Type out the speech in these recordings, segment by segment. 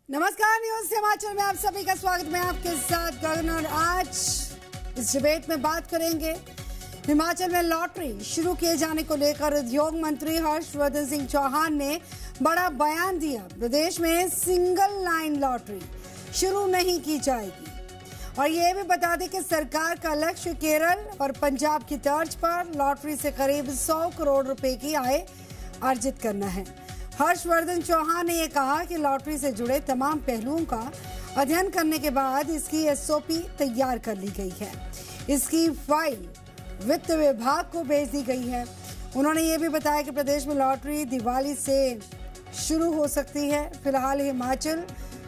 नमस्कार, न्यूज हिमाचल में आप सभी का स्वागत। मैं आपके साथ गगन और आज इस डिबेट में बात करेंगे हिमाचल में लॉटरी शुरू किए जाने को लेकर। उद्योग मंत्री हर्षवर्धन सिंह चौहान ने बड़ा बयान दिया। प्रदेश में सिंगल लाइन लॉटरी शुरू नहीं की जाएगी और ये भी बता दें कि सरकार का लक्ष्य केरल और पंजाब की तर्ज पर लॉटरी से करीब 100 करोड़ रुपए की आय अर्जित करना है। हर्षवर्धन चौहान ने यह कहा कि लॉटरी से जुड़े तमाम पहलुओं का अध्ययन करने के बाद इसकी एसओपी तैयार कर ली गई है। इसकी फाइल वित्त विभाग को भेज दी गई है। उन्होंने ये भी बताया कि प्रदेश में लॉटरी दिवाली से शुरू हो सकती है। फिलहाल हिमाचल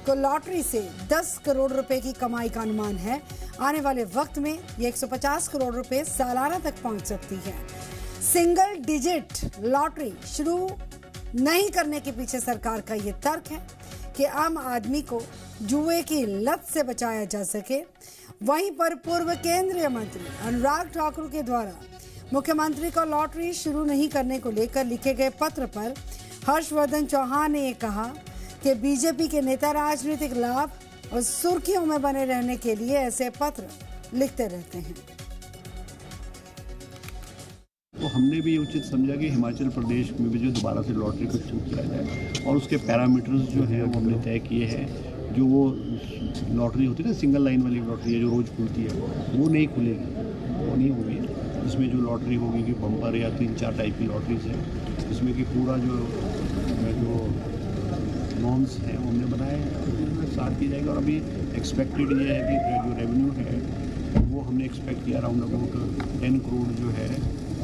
को लॉटरी से 10 करोड़ रुपए की कमाई का अनुमान है। आने वाले वक्त में ये 150 करोड़ रुपए सालाना तक पहुंच सकती है। सिंगल डिजिट लॉटरी शुरू नहीं करने के पीछे सरकार का ये तर्क है कि आम आदमी को जुए की लत से बचाया जा सके। वहीं पर पूर्व केंद्रीय मंत्री अनुराग ठाकुर के द्वारा मुख्यमंत्री को लॉटरी शुरू नहीं करने को लेकर लिखे गए पत्र पर हर्षवर्धन चौहान ने कहा कि बीजेपी के नेता राजनीतिक लाभ और सुर्खियों में बने रहने के लिए ऐसे पत्र लिखते रहते हैं। तो हमने भी उचित समझा कि हिमाचल प्रदेश में भी जो दोबारा से लॉटरी को शुरू किया जाए और उसके पैरामीटर्स जो हैं वो हमने तय किए हैं। जो वो लॉटरी होती है ना, सिंगल लाइन वाली लॉटरी है जो रोज़ खुलती है, वो नहीं खुलेगी, वो नहीं होगी। इसमें जो लॉटरी होगी कि बम्पर या 3-4 टाइप की लॉटरीज है, इसमें कि पूरा जो नॉर्म्स हैं वो हमने बनाए स्टार्ट की जाएगी। और अभी एक्सपेक्टेड ये है कि जो रेवेन्यू है वो हमने एक्सपेक्ट किया अराउंड अबाउट 10 करोड़ जो है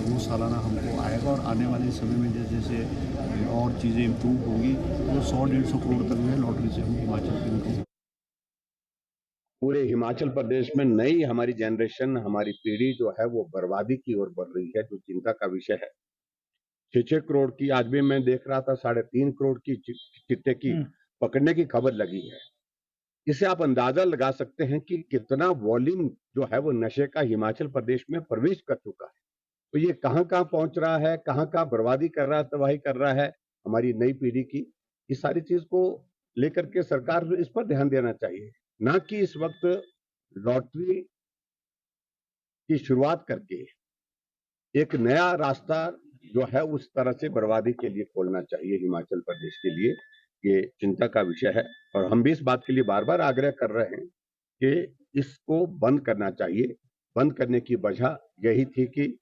वो सालाना हमको आएगा। और आने वाले समय में जैसे जैसे और चीज़ें इम्प्रूव होंगी तो 100-150 करोड़ तक जो है लॉटरी से हम हिमाचल के इनकम। पूरे हिमाचल प्रदेश में नई हमारी जनरेशन, हमारी पीढ़ी जो है वो बर्बादी की ओर बढ़ रही है, जो चिंता का विषय है। 6-6 करोड़ की आज भी मैं देख रहा था 3.5 करोड़ की चिट्टे की पकड़ने की खबर लगी है। इससे आप अंदाजा लगा सकते हैं कि कितना वॉल्यूम जो है वो नशे का हिमाचल प्रदेश में प्रवेश कर चुका है। तो ये कहां पहुंच रहा है, कहां बर्बादी कर रहा है, तबाही कर रहा है हमारी नई पीढ़ी की। इस सारी चीज को लेकर के सरकार को इस पर ध्यान देना चाहिए, ना कि इस वक्त लॉटरी की शुरुआत करके एक नया रास्ता जो है उस तरह से बर्बादी के लिए खोलना चाहिए हिमाचल प्रदेश के लिए। ये चिंता का विषय है और हम भी इस बात के लिए बार बार आग्रह कर रहे हैं कि इसको बंद करना चाहिए। बंद करने की वजह यही थी कि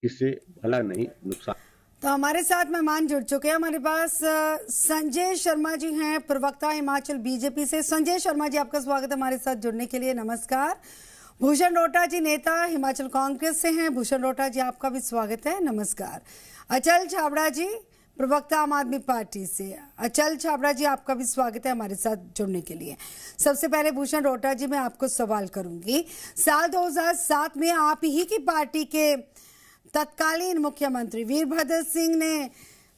इससे भला नहीं नुकसान। तो हमारे साथ मेहमान जुड़ चुके हैं। हमारे पास संजय शर्मा जी हैं, प्रवक्ता हिमाचल बीजेपी से। संजय शर्मा जी, आपका स्वागत है हमारे साथ जुड़ने के लिए। नमस्कार। भूषण रोहटा जी, नेता हिमाचल कांग्रेस से हैं। भूषण रोहटा जी, आपका भी स्वागत है। नमस्कार। अचल छाबड़ा जी, प्रवक्ता आम आदमी पार्टी से। अचल छाबड़ा जी, आपका भी स्वागत है हमारे साथ जुड़ने के लिए। सबसे पहले भूषण रोहटा जी, मैं आपको सवाल करूंगी। साल 2007 में आप ही की पार्टी के तत्कालीन मुख्यमंत्री वीरभद्र सिंह ने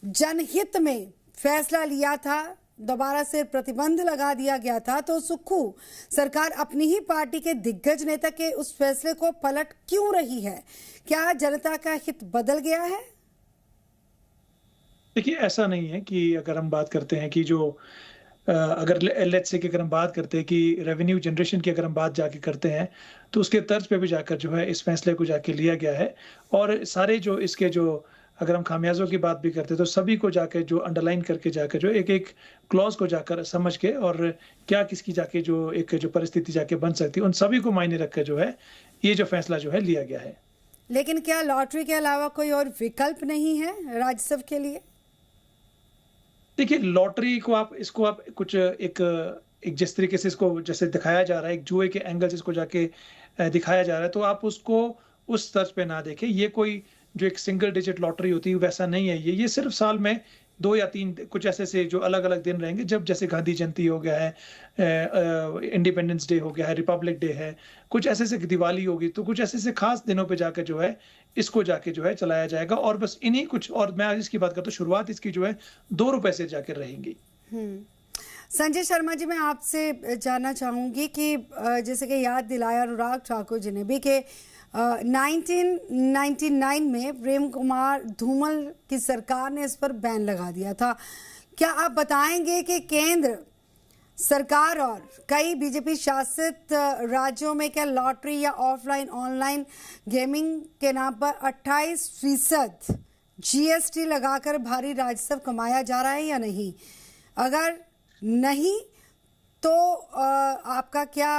जनहित में फैसला लिया था, दोबारा से प्रतिबंध लगा दिया गया था। तो सुक्खू सरकार अपनी ही पार्टी के दिग्गज नेता के उस फैसले को पलट क्यों रही है? क्या जनता का हित बदल गया है? देखिए, ऐसा नहीं है कि अगर हम बात करते हैं कि जो अगर लेट्स से कि अगर हम बात करते हैं कि रेवेन्यू जनरेशन की अगर हम बात जाके करते हैं तो उसके तर्ज पे भी जाकर जो है इस फैसले को जाके लिया गया है। और सारे जो इसके जो अगर हम खामियाजों की बात भी करते हैं तो सभी को जाके जो अंडरलाइन करके जाकर जो एक क्लॉज को जाकर समझ के और क्या किसकी जाके जो परिस्थिति जाके बन सकती है उन सभी को मायने रखकर जो है ये जो फैसला जो है लिया गया है। लेकिन क्या लॉटरी के अलावा कोई और विकल्प नहीं है राज्यसभा के लिए? देखिए, लॉटरी को आप कुछ एक जिस तरीके से इसको जैसे दिखाया जा रहा है, एक जुए के एंगल से इसको जाके दिखाया जा रहा है, तो आप उसको उस तर्ज पे ना देखें। ये कोई जो एक सिंगल डिजिट लॉटरी होती है वैसा नहीं है। ये सिर्फ साल में 2 या 3 कुछ ऐसे जो अलग अलग दिन रहेंगे, जब जैसे गांधी जयंती हो गया है, इंडिपेंडेंस डे हो गया है, रिपब्लिक डे है, कुछ ऐसे दिवाली होगी, तो कुछ ऐसे खास दिनों पे जाकर जो है इसको जाके जो है चलाया जाएगा। और बस इन्हीं कुछ, और मैं इसकी बात करता हूँ, शुरुआत इसकी जो है 2 रुपए से जाकर रहेंगी। संजय शर्मा जी, मैं आपसे जानना चाहूंगी कि जैसे कि याद दिलाया अनुराग ठाकुर जी ने भी कि 1999 में प्रेम कुमार धूमल की सरकार ने इस पर बैन लगा दिया था। क्या आप बताएंगे कि केंद्र सरकार और कई बीजेपी शासित राज्यों में क्या लॉटरी या ऑफलाइन ऑनलाइन गेमिंग के नाम पर 28% जीएसटी लगाकर भारी राजस्व कमाया जा रहा है या नहीं? अगर नहीं तो आपका क्या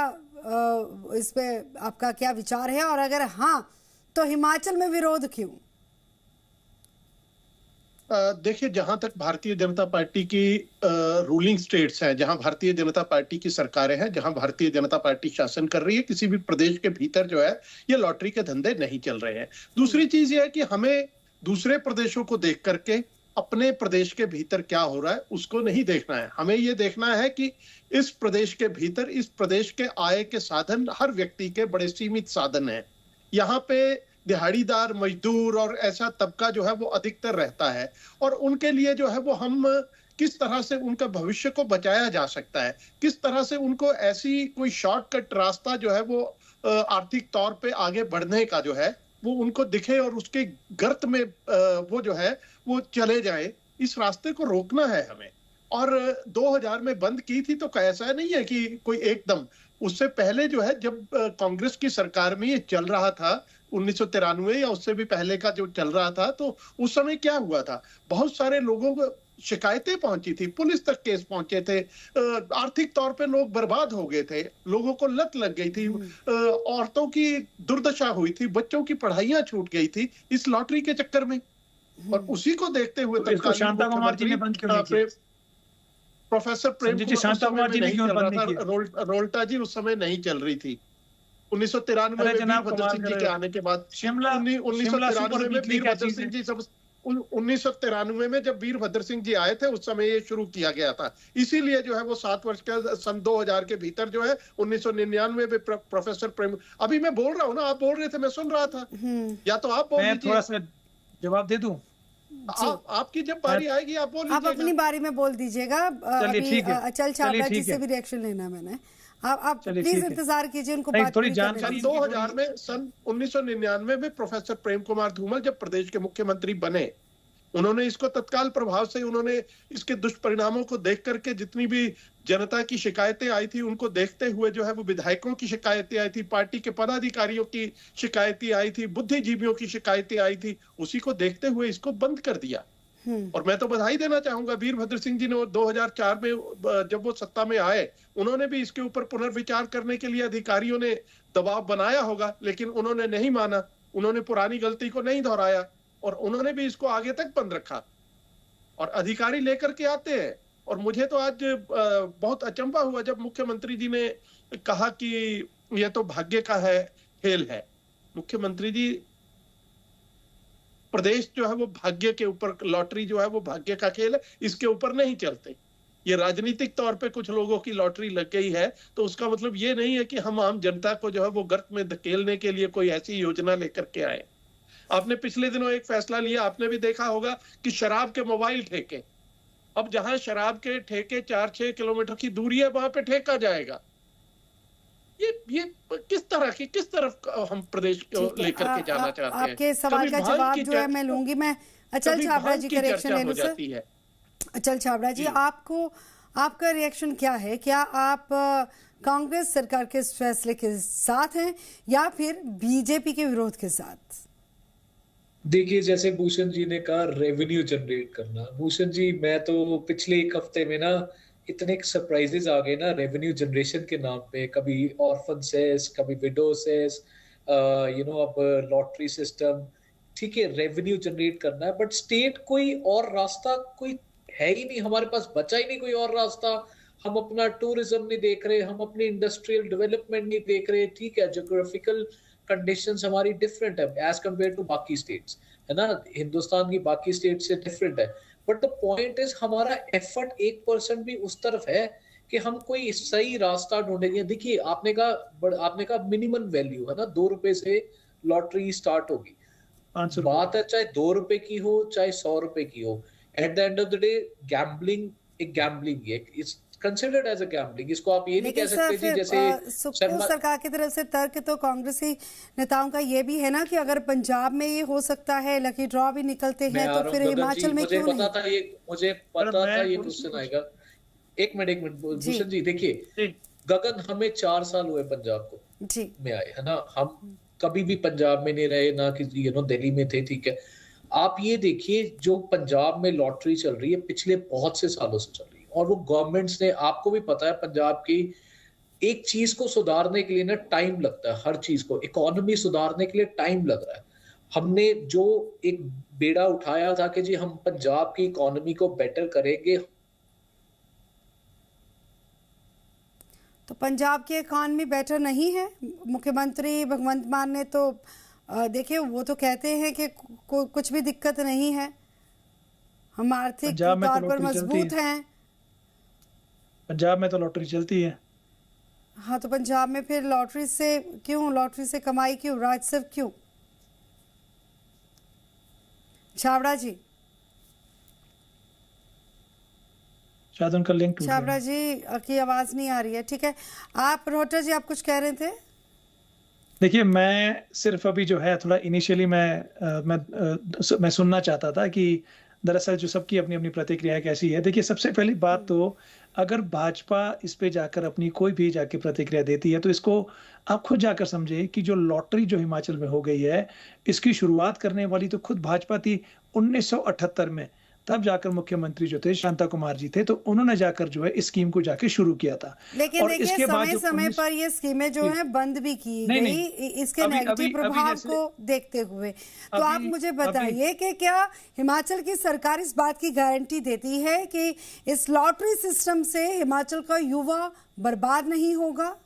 इस पे आपका क्या विचार है, और अगर हाँ तो हिमाचल में विरोध क्यों? देखिए, जहां तक भारतीय जनता पार्टी की रूलिंग स्टेट्स हैं, जहां भारतीय जनता पार्टी की सरकारें हैं, जहां भारतीय जनता पार्टी शासन कर रही है, किसी भी प्रदेश के भीतर जो है ये लॉटरी के धंधे नहीं चल रहे हैं। दूसरी चीज ये है कि हमें दूसरे प्रदेशों को देख करके अपने प्रदेश के भीतर क्या हो रहा है उसको नहीं देखना है। हमें ये देखना है कि इस प्रदेश के भीतर, इस प्रदेश के आय के साधन हर व्यक्ति के बड़े सीमित साधन हैं। यहाँ पे दिहाड़ीदार, मजदूर और ऐसा तबका जो है वो अधिकतर रहता है, और उनके लिए जो है वो हम किस तरह से उनका भविष्य को बचाया जा सकता है, किस तरह से उनको ऐसी कोई शॉर्टकट रास्ता जो है वो आर्थिक तौर पे आगे बढ़ने का जो है वो उनको दिखे और उसके गर्त में वो जो है वो चले जाए, इस रास्ते को रोकना है हमें। और 2000 में बंद की थी तो ऐसा नहीं है कि कोई एकदम, उससे पहले जो है जब कांग्रेस की सरकार में ये चल रहा था 1993 या उससे भी पहले का जो चल रहा था, तो उस समय क्या हुआ था, बहुत सारे लोगों को शिकायतें पहुंची थी, पुलिस तक केस पहुंचे थे, आर्थिक तौर पे लोग बर्बाद हो गए थे, लोगों को लत लग गई थी, औरतों की दुर्दशा हुई थी, बच्चों की पढ़ाइयां छूट गई थी इस लॉटरी के चक्कर में। और उसी को देखते हुए तो शांता कुमार जी ने बंद क्यों नहीं किया? प्रोफेसर प्रेम शांता कुमार जी ने क्यों बंद नहीं किया? रोल्टा जी उस समय नहीं चल रही थी। 1993 में वीरभद्र सिंह जी के आने के बाद, 1993 में वीरभद्र सिंह जी सब 1993 में जब वीरभद्र सिंह जी आए थे उस समय ये शुरू किया गया था। इसीलिए जो है वो 7 वर्ष का सन 2000 के भीतर जो है 1999 में प्रोफेसर प्रेम, अभी मैं बोल रहा हूँ ना, आप बोल रहे थे, मैं सुन रहा था, या तो आप बोल लीजिए, थोड़ा सा जवाब दे दूं? आपकी जब बारी आएगी आप बोल लीजिएगा। आप अपनी बारी में बोल दीजिएगा। अचल छाबड़ा जी से भी रिएक्शन लेना मैंने। आप प्लीज इंतजार कीजिए, उनको बात थोड़ी जानकारी। 2000 में, सन 1999 में प्रोफेसर प्रेम कुमार धूमल जब प्रदेश के मुख्यमंत्री बने, उन्होंने इसको तत्काल प्रभाव से, उन्होंने इसके दुष्परिणामों को देख करके, जितनी भी जनता की शिकायतें आई थी उनको देखते हुए जो है वो विधायकों की शिकायतें आई थी, पार्टी के पदाधिकारियों की शिकायतें आई थी, बुद्धिजीवियों की शिकायतें आई थी, उसी को देखते हुए इसको बंद कर दिया। और मैं तो बधाई देना चाहूंगा वीरभद्र सिंह जी ने, 2004 में जब वो सत्ता में आए, उन्होंने भी इसके ऊपर पुनर्विचार करने के लिए अधिकारियों ने दबाव बनाया होगा, लेकिन उन्होंने नहीं माना, उन्होंने पुरानी गलती को नहीं दोहराया और उन्होंने भी इसको आगे तक बंद रखा। और अधिकारी लेकर के आते हैं, और मुझे तो आज बहुत अचंभा हुआ जब मुख्यमंत्री जी ने कहा कि यह तो भाग्य का है खेल है। मुख्यमंत्री जी, प्रदेश जो है वो भाग्य के ऊपर, लॉटरी जो है वो भाग्य का खेल है, इसके ऊपर नहीं चलते। ये राजनीतिक तौर पे कुछ लोगों की लॉटरी लग गई है तो उसका मतलब ये नहीं है कि हम आम जनता को जो है वो गर्त में धकेलने के लिए कोई ऐसी योजना लेकर के आए। आपने पिछले दिनों एक फैसला लिया, आपने भी देखा होगा कि शराब के मोबाइल ठेके, अब जहां शराब के ठेके 4-6 किलोमीटर की दूरी है वहां पे ठेका जाएगा। ये किस तरफ हम प्रदेश को लेकर के जाना चाहते हैं? आपके सवाल का जवाब जो है मैं लूंगी। मैं अचल छाबड़ा जी का रिएक्शन ले लूं सर। अचल छाबड़ा जी, आपका रिएक्शन क्या है? क्या आप कांग्रेस सरकार के इस फैसले के साथ हैं या फिर बीजेपी के विरोध के साथ? देखिए, जैसे भूषण जी ने कहा रेवेन्यू जनरेट करना, भूषण जी मैं तो पिछले एक हफ्ते में ना इतने सरप्राइजेस आ गए ना रेवेन्यू जनरेशन के नाम पे, कभी ऑर्फन सेस, कभी विडो सेस, अब लॉटरी सिस्टम। ठीक है, रेवेन्यू जनरेट करना है, बट स्टेट कोई और रास्ता कोई है ही नहीं, हमारे पास बचा ही नहीं कोई और रास्ता। हम अपना टूरिज्म नहीं देख रहे, हम अपनी इंडस्ट्रियल डेवलपमेंट नहीं देख रहे। ठीक है, ज्योग्राफिकल कंडीशंस हमारी डिफरेंट है एज कंपेयर टू बाकी स्टेट्स, है ना, हिंदुस्तान की बाकी स्टेट से डिफरेंट है। बट द पॉइंट इज हमारा एफर्ट 1% भी उस तरफ है कि हम कोई सही रास्ता ढूंढेंगे। देखिए, आपने कहा मिनिमम वैल्यू है ना, 2 रुपए से लॉटरी स्टार्ट होगी। बात है चाहे 2 रुपए की हो चाहे 100 रुपए की हो, at the end of the day gambling एक गैम्बलिंग है, it's considered as a gambling. इसको आप ये नहीं कह सकते जी जैसे सुप्रीम सरकार की तरफ से तर्क तो कांग्रेसी नेताओं का ये भी है ना कि अगर पंजाब में ये हो सकता है, लकी ड्रॉ भी निकलते हैं, तो फिर हिमाचल में क्यों नहीं? मुझे पता था ये क्वेश्चन आएगा। एक मिनट भूषण जी देखिए, गगन हमें 4 साल हुए पंजाब को जी में आए, है ना। हम कभी भी पंजाब में नहीं रहे, ना किसी दिल्ली में थे, ठीक है। आप ये देखिए, जो पंजाब में लॉटरी चल रही है पिछले बहुत से सालों से चल रही है, और वो गवर्नमेंट्स ने, आपको भी पता है, पंजाब की एक चीज को सुधारने के लिए ना टाइम लगता है। हर चीज को, इकोनॉमी सुधारने के लिए टाइम लग रहा है। हमने जो एक बेड़ा उठाया था कि जी हम पंजाब की इकोनॉमी को बेटर करेंगे। तो पंजाब की इकॉनमी बेटर नहीं है। मुख्यमंत्री भगवंत मान ने तो देखिए, वो तो कहते हैं कि कुछ भी दिक्कत नहीं है, हम आर्थिक तौर पर मजबूत हैं। पंजाब में तो लॉटरी चलती है। हाँ, तो पंजाब में फिर लॉटरी से कमाई क्यों, राजस्व क्यों? छाबड़ा जी, शायद उनका लिंक टूट गया। छाबड़ा जी की आवाज नहीं आ रही है। ठीक है, आप रोहटर जी, आप कुछ कह रहे थे? देखिए, मैं सिर्फ अभी जो है थोड़ा इनिशियली मैं सुनना चाहता था कि दरअसल जो सबकी अपनी अपनी प्रतिक्रिया कैसी है। देखिए, सबसे पहली बात तो अगर भाजपा इस पे जाकर अपनी कोई भी जाके प्रतिक्रिया देती है तो इसको आप खुद जाकर समझे कि जो लॉटरी जो हिमाचल में हो गई है, इसकी शुरुआत करने वाली तो खुद भाजपा थी 1978 में। तब जाकर मुख्यमंत्री जो थे शांता कुमार जी थे, तो उन्होंने जाकर जो है इस स्कीम को जाके शुरू किया था। लेकिन देखिए, समय समय पर ये स्कीमें जो है बंद भी की गई इसके नेगेटिव प्रभाव को देखते हुए। तो आप मुझे बताइए कि क्या हिमाचल की सरकार इस बात की गारंटी देती है कि इस लॉटरी सिस्टम से हिमाचल का युवा बर्बाद नहीं होगा?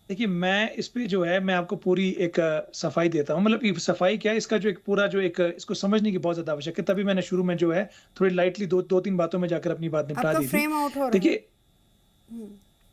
देखिए, मैं इस पे जो है मैं आपको पूरी एक सफाई देता हूँ। मतलब सफाई क्या है, इसका जो एक पूरा जो एक इसको समझने की बहुत ज्यादा आवश्यक है। तभी मैंने शुरू में जो है थोड़ी लाइटली दो तीन बातों में जाकर अपनी बात निपटा दी थी। देखिए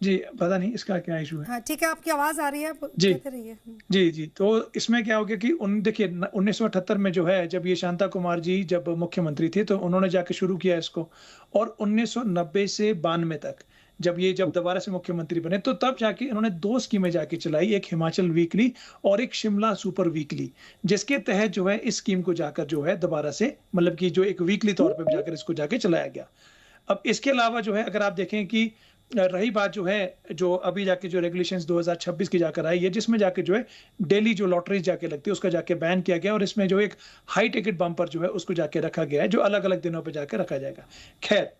जी, पता नहीं इसका क्या इशू है। हाँ, ठीक है, आपकी आवाज आ रही है, जी रही है। जी। तो इसमें क्या हो गया कि देखिए 1978 में जो है, जब ये शांता कुमार जी जब मुख्यमंत्री थे तो उन्होंने जाकर शुरू किया इसको, और 1990 से 92 तक जब दोबारा से मुख्यमंत्री बने तो तब जाके इन्होंने 2 स्कीमें जाके चलाई, एक हिमाचल वीकली और एक शिमला सुपर वीकली, जिसके तहत जो है इस स्कीम को जाकर जो है दोबारा से, मतलब कि जो एक वीकली तौर पे जाकर इसको जाके चलाया गया। अब इसके अलावा जो है अगर आप देखें कि रही बात जो है, जो अभी जाके जो रेगुलेशंस 2026 की जाकर आई है, जिसमें जाके जो है डेली जो लॉटरी जाके लगती है उसका जाके बैन किया गया, और इसमें जो एक हाई टिकट बम्पर जो है उसको जाके रखा गया है, जो अलग अलग दिनों पे जाके रखा जाएगा। खैर,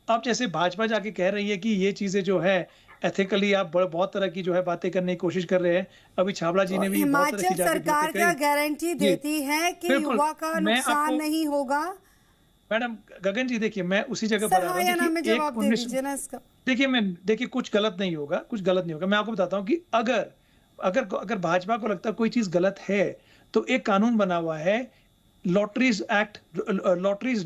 अब जैसे भाजपा जाके कह रही है कि ये चीजें जो है एथिकली आप बहुत तरह की जो है बातें करने की कोशिश कर रहे हैं। अभी छाबड़ा जी ने भी बहुत तरह की सरकार क्या गारंटी देती है कि युवा का नुकसान नहीं होगा? मैडम गगन जी, देखिए मैं उसी जगह पर देखिए कुछ गलत नहीं होगा, मैं आपको बताता हूँ कि अगर भाजपा को लगता है कोई चीज गलत है तो एक कानून बना हुआ है, लॉटरीज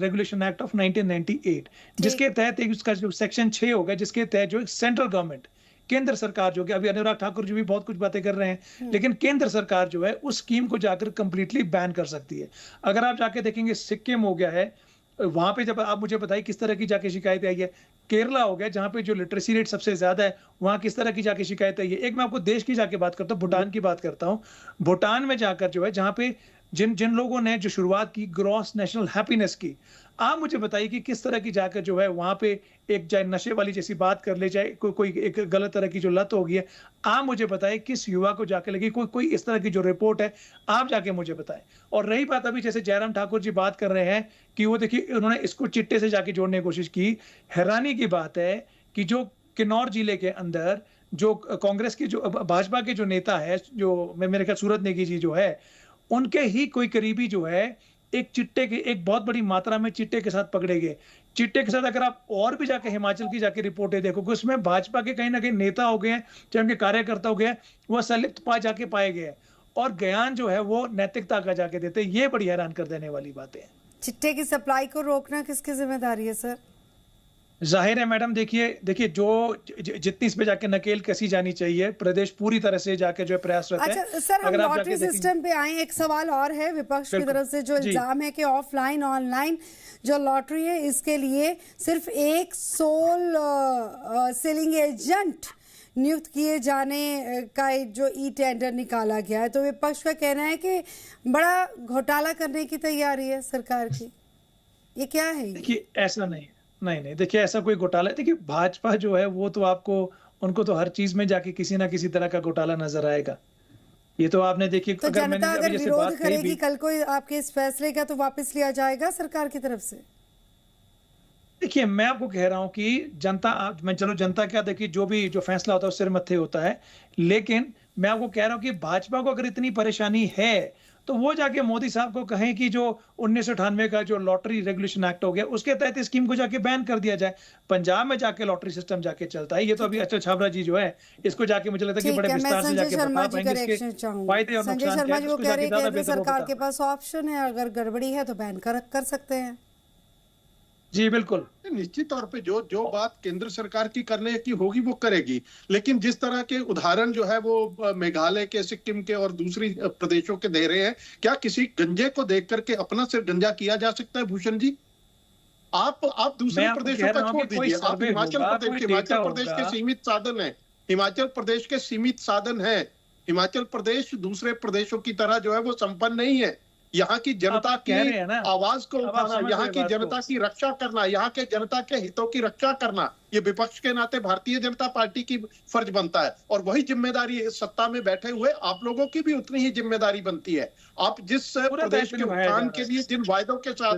रेगुलेशन एक्ट ऑफ 1998, जिसके तहत एक उसका जो सेक्शन 6 होगा, जिसके तहत जो सेंट्रल गवर्नमेंट, केंद्र सरकार जो कि अभी अनुराग ठाकुर जी भी बहुत कुछ बातें कर रहे हैं, लेकिन केंद्र सरकार जो है उस स्कीम को जाकर कंप्लीटली बैन कर सकती है। अगर आप जाके देखेंगे सिक्किम हो गया है, वहां पे जब आप मुझे बताइए किस तरह की जाके शिकायत आई है। केरला हो गया, जहां पे जो लिटरेसी रेट सबसे ज्यादा है, वहां किस तरह की जाके शिकायत आई है। एक मैं आपको देश की जाके बात करता हूँ, भूटान की बात करता हूँ। भूटान में जाकर जो है, जहां पे जिन लोगों ने जो शुरुआत की ग्रॉस नेशनल हैप्पीनेस की, आप मुझे बताइए कि किस तरह की जाकर जो है वहां पे एक चाहे नशे वाली जैसी बात कर ले, चाहे कोई एक गलत तरह की जो लत हो गई है, आप मुझे बताइए किस युवा को जाके लगी कोई इस तरह की जो रिपोर्ट है, आप जाके मुझे बताएं। और रही बात अभी जैसे जयराम ठाकुर जी बात कर रहे हैं कि वो देखिए उन्होंने इसको चिट्टे से जाके जोड़ने की कोशिश की। हैरानी की बात है कि जो किन्नौर जिले के अंदर जो कांग्रेस के जो भाजपा के जो नेता है, जो मेरे ख्याल सूरत नेगी जी जो है, उनके ही कोई करीबी जो है एक बहुत बड़ी मात्रा में चिट्टे के साथ पकड़े गए। चिट्टे के साथ अगर आप और भी जाके हिमाचल की जाके रिपोर्टें देखोगे, उसमें भाजपा के कहीं ना कहीं नेता हो गए हैं, चाहे उनके कार्यकर्ता हो गए, वो संलिप्त जाके पाए गए, और बयान जो है वो नैतिकता का जाके देते। ये बड़ी हैरान कर देने वाली बातें हैं। चिट्टे की सप्लाई को रोकना किसकी जिम्मेदारी है सर? जाहिर है मैडम, देखिए जो जितनी इस पे जाके नकेल कसी जानी चाहिए, प्रदेश पूरी तरह से जाके जो है प्रयासरत है। अच्छा सर, हम लॉटरी सिस्टम पे आए, एक सवाल और है। विपक्ष की तरफ से जो इल्जाम है कि ऑफलाइन ऑनलाइन जो लॉटरी है, इसके लिए सिर्फ एक सोल सेलिंग एजेंट नियुक्त किए जाने का जो ई टेंडर निकाला गया है, तो विपक्ष का कहना है कि बड़ा घोटाला करने की तैयारी है सरकार की। ये क्या है? देखिए ऐसा नहीं है, नहीं, देखिए ऐसा कोई घोटाला, देखिए भाजपा जो है वो तो आपको, उनको तो हर चीज में जाके किसी ना किसी तरह का घोटाला नजर आएगा। ये तो आपने देखिए, तो अगर मैंने जनता अभी अगर जैसे विरोध बात कही करेगी भी, कल को आपके इस फैसले का, तो वापस लिया जाएगा सरकार की तरफ से? देखिए मैं आपको कह रहा हूं कि जनता क्या, देखिए जो फैसला होता है उससे मत्थे होता है, लेकिन मैं आपको कह रहा हूं कि भाजपा को अगर इतनी परेशानी है तो वो जाके मोदी साहब को कहें कि जो 1998 का जो लॉटरी रेगुलेशन एक्ट हो गया उसके तहत स्कीम को जाके बैन कर दिया जाए। पंजाब में जाके लॉटरी सिस्टम जाके चलता है, ये तो अभी अचल छाबड़ा जी जो है इसको जाके मुझे लगता है कि बड़े विस्तार से जाके बता पाएंगे इसके फायदे और संजय नुकसान शर्मा क्या जी है, वो उसको कह जाके रहे ज्यादा हैं कि बेहतर वो सरकार बता। के पास ऑप्शन है, अगर गड़बड़ी है तो बैन कर सकते हैं। जी बिल्कुल, निश्चित तौर पे जो बात केंद्र सरकार की करने की होगी वो करेगी, लेकिन जिस तरह के उदाहरण जो है वो मेघालय के, सिक्किम के और दूसरी प्रदेशों के दे रहे हैं, क्या किसी गंजे को देख करके अपना सिर गंजा किया जा सकता है भूषण जी? आप दूसरे प्रदेशों का छोड़ दीजिए, आप हिमाचल प्रदेश के सीमित साधन है, हिमाचल प्रदेश के सीमित साधन है। हिमाचल प्रदेश दूसरे प्रदेशों की तरह जो है वो संपन्न नहीं है। यहाँ की जनता की आवाज को उठाना, यहाँ की जनता की रक्षा करना, यहाँ के जनता के हितों की रक्षा करना, ये विपक्ष के नाते भारतीय जनता पार्टी की फर्ज बनता है। और वही जिम्मेदारी सत्ता में बैठे हुए आप लोगों की भी उतनी ही जिम्मेदारी बनती है। आप जिस प्रदेश के उत्थान के लिए जिन वायदों के साथ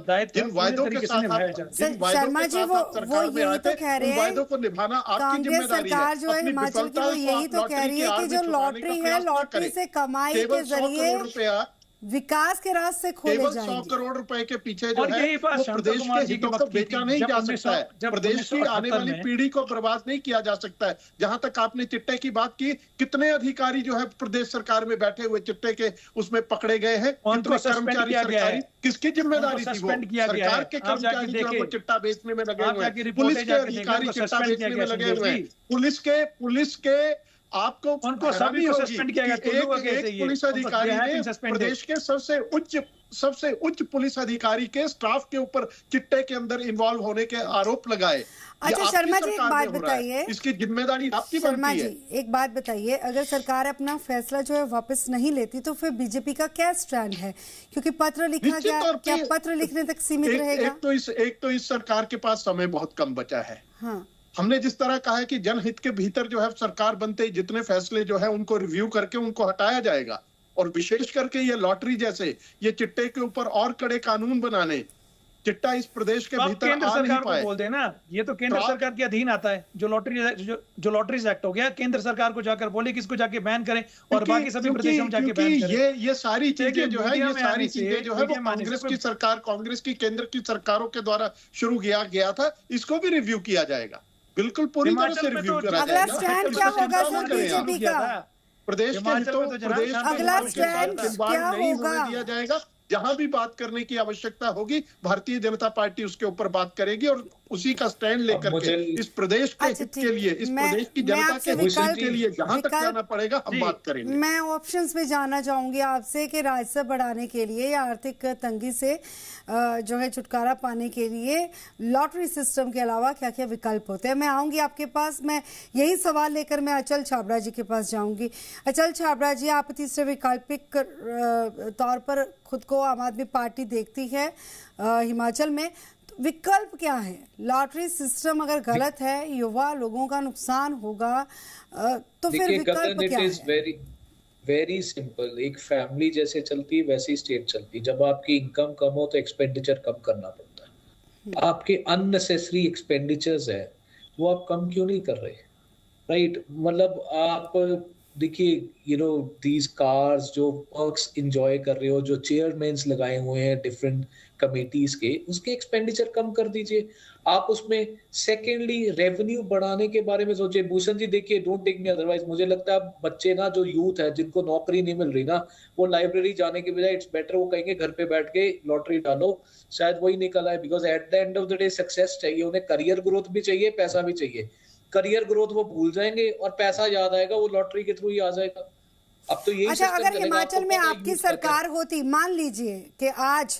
शर्मा जी वो यही तो कह रहे हैं, वायदों को निभाना आपकी जिम्मेदारी है। सरकार जो है हिमाचल की, वो यही तो कह रही है कि जो लॉटरी है, लॉटरी से कमाई के जरिए विकास के रास्ते खोले जाएंगे। 100 करोड़ रुपए के पीछे जो है वो प्रदेश के हितों को बेचा नहीं जा सकता है, प्रदेश की आने वाली पीढ़ी को बर्बाद नहीं किया जा सकता है। जहां तक आपने चिट्टे की बात की, कितने अधिकारी जो है प्रदेश सरकार में बैठे हुए चिट्टे के उसमें पकड़े गए हैं, कितने कर्मचारी सरकारी, किसकी जिम्मेदारी थी? वो सरकार के कर्मचारी जो है वो चिट्टा बेचने में लगे हुए हैं, पुलिस के अधिकारी चिट्टा बेचने में लगे हुए हैं, पुलिस के आपको उनको सभी को सस्पेंड किया गया। एक पुलिस अधिकारी ने प्रदेश के सबसे उच्च पुलिस अधिकारी के स्टाफ के ऊपर चिट्टे के अंदर इन्वॉल्व होने के आरोप लगाए। अच्छा शर्मा जी एक बात बताइए, इसकी जिम्मेदारी आपकी बनती है। एक बात बताइए, अगर सरकार अपना फैसला जो है वापस नहीं लेती तो फिर बीजेपी का क्या स्टैंड है? क्योंकि पत्र लिखा गया, क्या पत्र लिखने तक सीमित रहेगा? एक तो इस सरकार के पास समय बहुत कम बचा है। हाँ, हमने जिस तरह कहा है कि जनहित के भीतर जो है सरकार बनते ही जितने फैसले जो है उनको रिव्यू करके उनको हटाया जाएगा, और विशेष करके ये लॉटरी जैसे ये चिट्टे के ऊपर और कड़े कानून बनाने, चिट्टा इस प्रदेश के भीतर केंद्र सरकार को बोल देना, ये तो केंद्र सरकार के अधीन आता है। जो लॉटरीज एक्ट हो गया, केंद्र सरकार को जाकर बोले कि इसको जाके बैन करें और बाकी सभी प्रदेशों में जाके बैन करें। ये सारी चीजें जो है वो कांग्रेस की केंद्र की सरकारों के द्वारा शुरू किया गया था, इसको भी रिव्यू किया जाएगा, बिल्कुल पूरी तरह से रिव्यू करा जाएगा। अगला स्टैंड क्या होगा सर बीजेपी का? प्रदेश के हितों, प्रदेश अगला स्टैंड क्या होगा? दिया जाएगा। जहां भी बात करने की आवश्यकता होगी भारतीय जनता पार्टी उसके ऊपर बात करेगी और उसी का स्टैंड लेकर के इस प्रदेश के हित के लिए, इस प्रदेश की जनता के हित के लिए जहां तक जाना पड़ेगा हम बात करेंगे। मैं ऑप्शंस में जानना चाहूंगी आपसे कि राजस्व बढ़ाने के लिए या आर्थिक तंगी से जो है छुटकारा पाने के लिए लॉटरी सिस्टम के अलावा क्या क्या विकल्प होते हैं? मैं आऊंगी आपके पास, मैं यही सवाल लेकर मैं अचल छाबड़ा जी के पास जाऊंगी। अचल छाबड़ा जी, आप तीसरे वैकल्पिक तौर पर खुद को आम आदमी पार्टी देखती है हिमाचल में, तो विकल्प क्या है? लॉटरी सिस्टम अगर गलत है, युवा लोगों का नुकसान होगा, तो फिर विकल्प क्या है? वेरी सिंपल, एक फैमिली जैसे चलती है वैसी स्टेट चलती है। जब आपकी इनकम कम हो तो एक्सपेंडिचर कम करना पड़ता है। आपके अननेसेसरी एक्सपेंडिचर्स है वो आप कम क्यों नहीं कर रहे? राइट, मतलब आप देखिए दीज कार्स जो पर्क्स एंजॉय कर रहे हो, जो चेयरमैन्स लगाए हुए हैं डिफरेंट कमेटीज के, उसके एक्सपेंडिचर कम कर दीजिए आप। उसमें सेकेंडली रेवेन्यू बढ़ाने के बारे में सोचिए। भूषण जी देखिए, डोंट टेक मी अदरवाइज, मुझे लगता है बच्चे ना, जो यूथ है जिनको नौकरी नहीं मिल रही ना, वो लाइब्रेरी जाने के बजाय इट्स बेटर वो कहेंगे घर पे बैठ के लॉटरी डालो, शायद वही निकल आए। Because at the end of the day success चाहिए उन्हें, करियर ग्रोथ भी चाहिए, पैसा भी चाहिए। करियर ग्रोथ वो भूल जाएंगे और पैसा याद आएगा, वो लॉटरी के थ्रू ही आ जाएगा। अब तो यही अच्छा, अगर हिमाचल में आपकी सरकार होती, मान लीजिए कि आज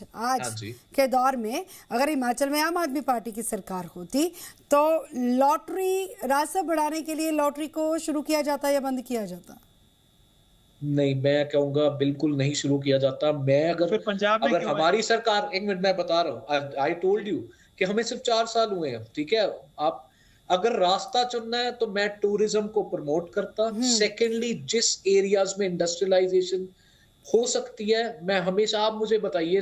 के दौर में अगर हिमाचल में आम आदमी पार्टी की सरकार होती, तो लॉटरी राजस्व बढ़ाने के लिए लॉटरी को शुरू किया जाता या बंद किया जाता? नहीं, मैं कहूंगा बिल्कुल नहीं शुरू किया जाता। मैं अगर हमारी सरकार, एक मिनट मैं बता रहा हूँ, आई टोल्ड यू कि हमें सिर्फ 4 साल हुए हैं, ठीक है। आप अगर रास्ता चुनना है तो मैं टूरिज्म को प्रमोट करता। सेकेंडली, जिस एरियाज में इंडस्ट्रियलाइजेशन हो सकती है, मैं हमेशा, आप मुझे बताइए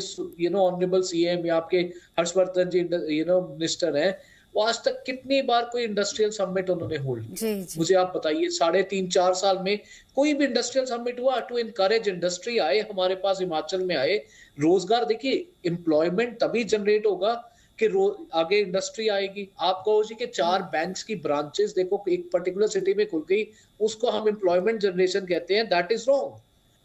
ऑनरेबल सीएम या आपके हर्षवर्धन जी मिनिस्टर हैं, वो आज तक कितनी बार कोई इंडस्ट्रियल समिट उन्होंने होल्ड किया? मुझे आप बताइए, 3.5-4 साल में कोई भी इंडस्ट्रियल समिट हुआ टू इनकरेज इंडस्ट्री आए हमारे पास, हिमाचल में आए, रोजगार? देखिए, एम्प्लॉयमेंट तभी जनरेट होगा कि आगे इंडस्ट्री आएगी। आप कहो जी कि 4 बैंक्स की ब्रांचेस देखो एक पर्टिकुलर सिटी में खुल गई, उसको हम एम्प्लॉयमेंट जनरेशन कहते हैं, दैट इज रॉन्ग,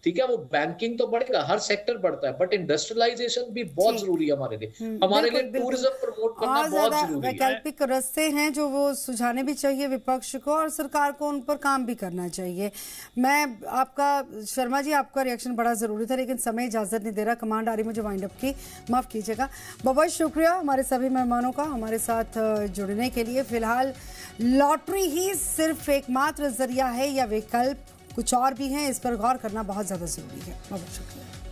ठीक है। वो बैंकिंग तो बढ़ेगा, हर सेक्टर बढ़ता है, बट इंडस्ट्रियलाइजेशन भी बहुत जरूरी है हमारे लिए। हमारे लिए टूरिज्म प्रमोट करना बहुत जरूरी है। वैकल्पिक रास्ते हैं जो वो सुझाने भी चाहिए विपक्ष को, और सरकार को उन पर काम भी करना चाहिए। मैं आपका, शर्मा जी, आपका रिएक्शन बड़ा जरूरी था, लेकिन समय इजाजत नहीं दे रहा, कमांड आ रही मुझे वाइंड अप की, माफ कीजिएगा। बहुत शुक्रिया हमारे सभी मेहमानों का हमारे साथ जुड़ने के लिए। फिलहाल लॉटरी ही सिर्फ एकमात्र जरिया है या विकल्प कुछ और भी हैं, इस पर गौर करना बहुत ज़्यादा ज़रूरी है। बहुत शुक्रिया।